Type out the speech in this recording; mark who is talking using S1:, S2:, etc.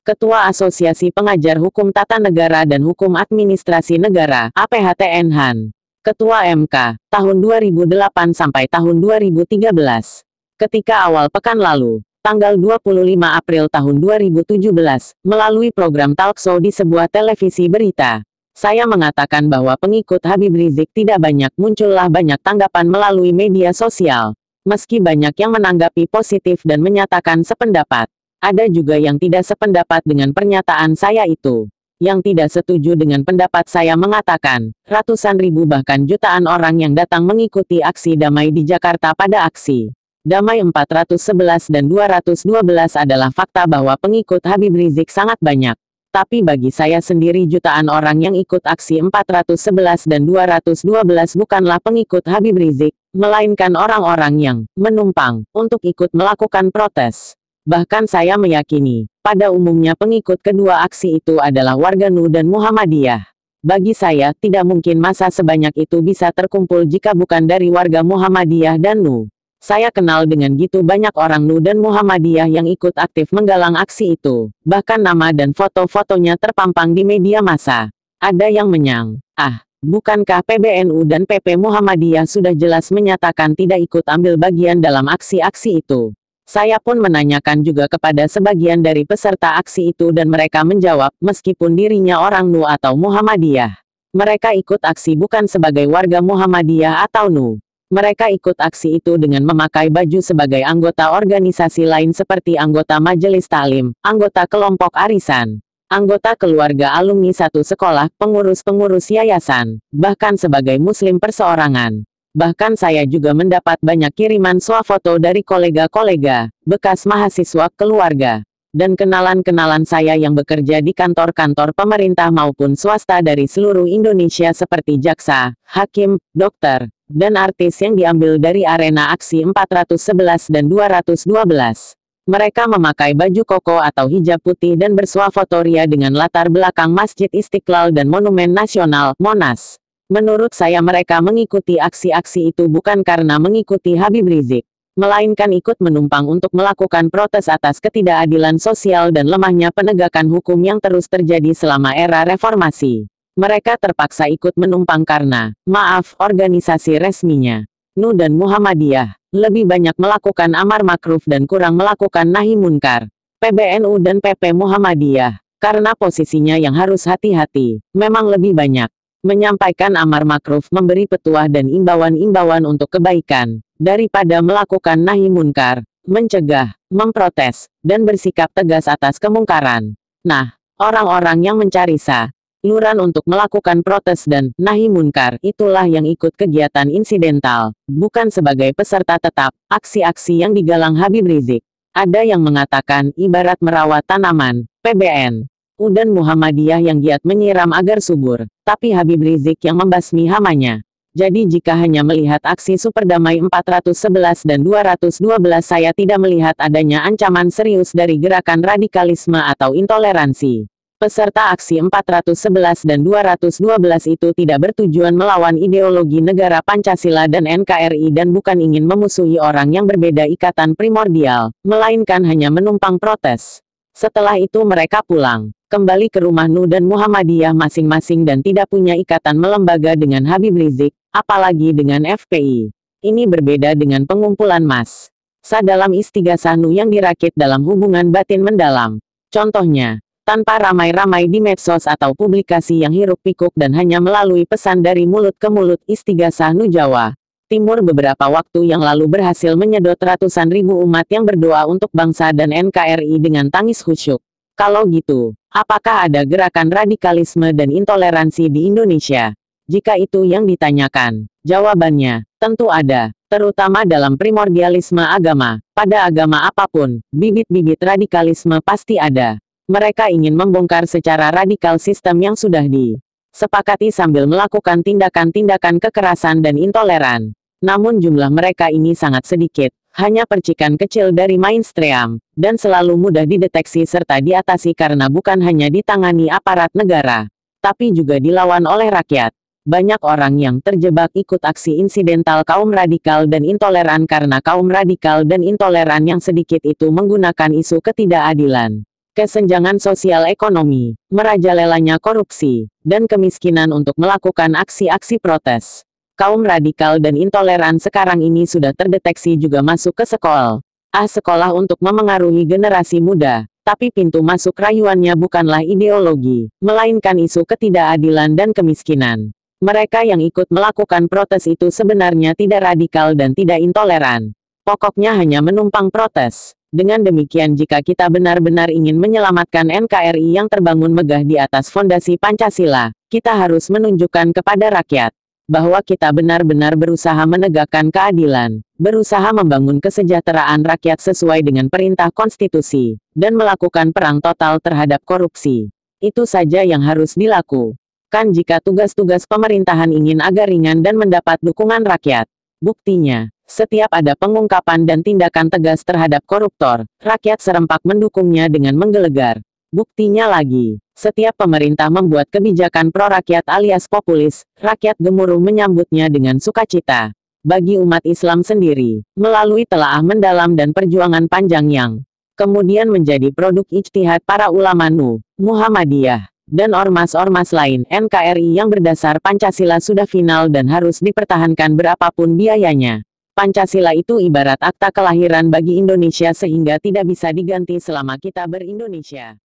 S1: Ketua Asosiasi Pengajar Hukum Tata Negara dan Hukum Administrasi Negara, APHTN Han. Ketua MK, tahun 2008 sampai tahun 2013. Ketika awal pekan lalu, tanggal 25 April tahun 2017, melalui program talkshow di sebuah televisi berita, saya mengatakan bahwa pengikut Habib Rizik tidak banyak. Muncullah banyak tanggapan melalui media sosial. Meski banyak yang menanggapi positif dan menyatakan sependapat, ada juga yang tidak sependapat dengan pernyataan saya itu. Yang tidak setuju dengan pendapat saya mengatakan, ratusan ribu bahkan jutaan orang yang datang mengikuti aksi damai di Jakarta pada aksi damai 411 dan 212 adalah fakta bahwa pengikut Habib Rizik sangat banyak. Tapi bagi saya sendiri jutaan orang yang ikut aksi 411 dan 212 bukanlah pengikut Habib Rizik, melainkan orang-orang yang menumpang untuk ikut melakukan protes. Bahkan saya meyakini, pada umumnya pengikut kedua aksi itu adalah warga NU dan Muhammadiyah. Bagi saya, tidak mungkin massa sebanyak itu bisa terkumpul jika bukan dari warga Muhammadiyah dan NU. Saya kenal dengan gitu banyak orang NU dan Muhammadiyah yang ikut aktif menggalang aksi itu. Bahkan nama dan foto-fotonya terpampang di media massa. Ada yang menyang, bukankah PBNU dan PP Muhammadiyah sudah jelas menyatakan tidak ikut ambil bagian dalam aksi-aksi itu? Saya pun menanyakan juga kepada sebagian dari peserta aksi itu dan mereka menjawab, meskipun dirinya orang NU atau Muhammadiyah, mereka ikut aksi bukan sebagai warga Muhammadiyah atau NU. Mereka ikut aksi itu dengan memakai baju sebagai anggota organisasi lain seperti anggota majelis taklim, anggota kelompok arisan, anggota keluarga alumni satu sekolah, pengurus-pengurus yayasan, bahkan sebagai muslim perseorangan. Bahkan saya juga mendapat banyak kiriman swafoto dari kolega-kolega, bekas mahasiswa, keluarga, dan kenalan-kenalan saya yang bekerja di kantor-kantor pemerintah maupun swasta dari seluruh Indonesia seperti jaksa, hakim, dokter, dan artis yang diambil dari arena aksi 411 dan 212. Mereka memakai baju koko atau hijab putih dan bersuafoto ria dengan latar belakang Masjid Istiqlal dan Monumen Nasional, Monas. Menurut saya mereka mengikuti aksi-aksi itu bukan karena mengikuti Habib Rizik, melainkan ikut menumpang untuk melakukan protes atas ketidakadilan sosial dan lemahnya penegakan hukum yang terus terjadi selama era reformasi. Mereka terpaksa ikut menumpang karena, organisasi resminya, NU dan Muhammadiyah, lebih banyak melakukan amar makruf dan kurang melakukan nahi munkar. PBNU dan PP Muhammadiyah, karena posisinya yang harus hati-hati, memang lebih banyak menyampaikan amar makruf, memberi petuah dan imbauan-imbauan untuk kebaikan, daripada melakukan nahi munkar, mencegah, memprotes, dan bersikap tegas atas kemungkaran. Nah, orang-orang yang mencari saluran untuk melakukan protes dan nahi munkar, itulah yang ikut kegiatan insidental, bukan sebagai peserta tetap, aksi-aksi yang digalang Habib Rizik. Ada yang mengatakan ibarat merawat tanaman, PBN dan Muhammadiyah yang giat menyiram agar subur, tapi Habib Rizik yang membasmi hamanya. Jadi jika hanya melihat aksi Superdamai 411 dan 212 saya tidak melihat adanya ancaman serius dari gerakan radikalisme atau intoleransi. Peserta aksi 411 dan 212 itu tidak bertujuan melawan ideologi negara Pancasila dan NKRI dan bukan ingin memusuhi orang yang berbeda ikatan primordial, melainkan hanya menumpang protes. Setelah itu mereka pulang kembali ke rumah NU dan Muhammadiyah masing-masing dan tidak punya ikatan melembaga dengan Habib Rizik, apalagi dengan FPI. Ini berbeda dengan pengumpulan massa dalam istighosah NU yang dirakit dalam hubungan batin mendalam. Contohnya, tanpa ramai-ramai di medsos atau publikasi yang hiruk-pikuk dan hanya melalui pesan dari mulut ke mulut. Istighosah NU Jawa Timur beberapa waktu yang lalu berhasil menyedot ratusan ribu umat yang berdoa untuk bangsa dan NKRI dengan tangis khusyuk. Kalau gitu, apakah ada gerakan radikalisme dan intoleransi di Indonesia? Jika itu yang ditanyakan, jawabannya, tentu ada, terutama dalam primordialisme agama. Pada agama apapun, bibit-bibit radikalisme pasti ada. Mereka ingin membongkar secara radikal sistem yang sudah disepakati sambil melakukan tindakan-tindakan kekerasan dan intoleran. Namun jumlah mereka ini sangat sedikit, hanya percikan kecil dari mainstream, dan selalu mudah dideteksi serta diatasi karena bukan hanya ditangani aparat negara, tapi juga dilawan oleh rakyat. Banyak orang yang terjebak ikut aksi insidental kaum radikal dan intoleran karena kaum radikal dan intoleran yang sedikit itu menggunakan isu ketidakadilan kesenjangan sosial ekonomi, merajalelanya korupsi, dan kemiskinan untuk melakukan aksi-aksi protes. Kaum radikal dan intoleran sekarang ini sudah terdeteksi juga masuk ke sekolah untuk memengaruhi generasi muda. Tapi pintu masuk rayuannya bukanlah ideologi, melainkan isu ketidakadilan dan kemiskinan. Mereka yang ikut melakukan protes itu sebenarnya tidak radikal dan tidak intoleran. Pokoknya hanya menumpang protes. Dengan demikian jika kita benar-benar ingin menyelamatkan NKRI yang terbangun megah di atas fondasi Pancasila, kita harus menunjukkan kepada rakyat bahwa kita benar-benar berusaha menegakkan keadilan, berusaha membangun kesejahteraan rakyat sesuai dengan perintah konstitusi, dan melakukan perang total terhadap korupsi. Itu saja yang harus dilakukan jika tugas-tugas pemerintahan ingin agar ringan dan mendapat dukungan rakyat. Buktinya, setiap ada pengungkapan dan tindakan tegas terhadap koruptor, rakyat serempak mendukungnya dengan menggelegar. Buktinya lagi, setiap pemerintah membuat kebijakan pro-rakyat alias populis, rakyat gemuruh menyambutnya dengan sukacita. Bagi umat Islam sendiri, melalui telaah mendalam dan perjuangan panjang yang kemudian menjadi produk ijtihad para ulama NU, Muhammadiyah, dan ormas-ormas lain, NKRI yang berdasar Pancasila sudah final dan harus dipertahankan berapapun biayanya. Pancasila itu ibarat akta kelahiran bagi Indonesia sehingga tidak bisa diganti selama kita ber-Indonesia.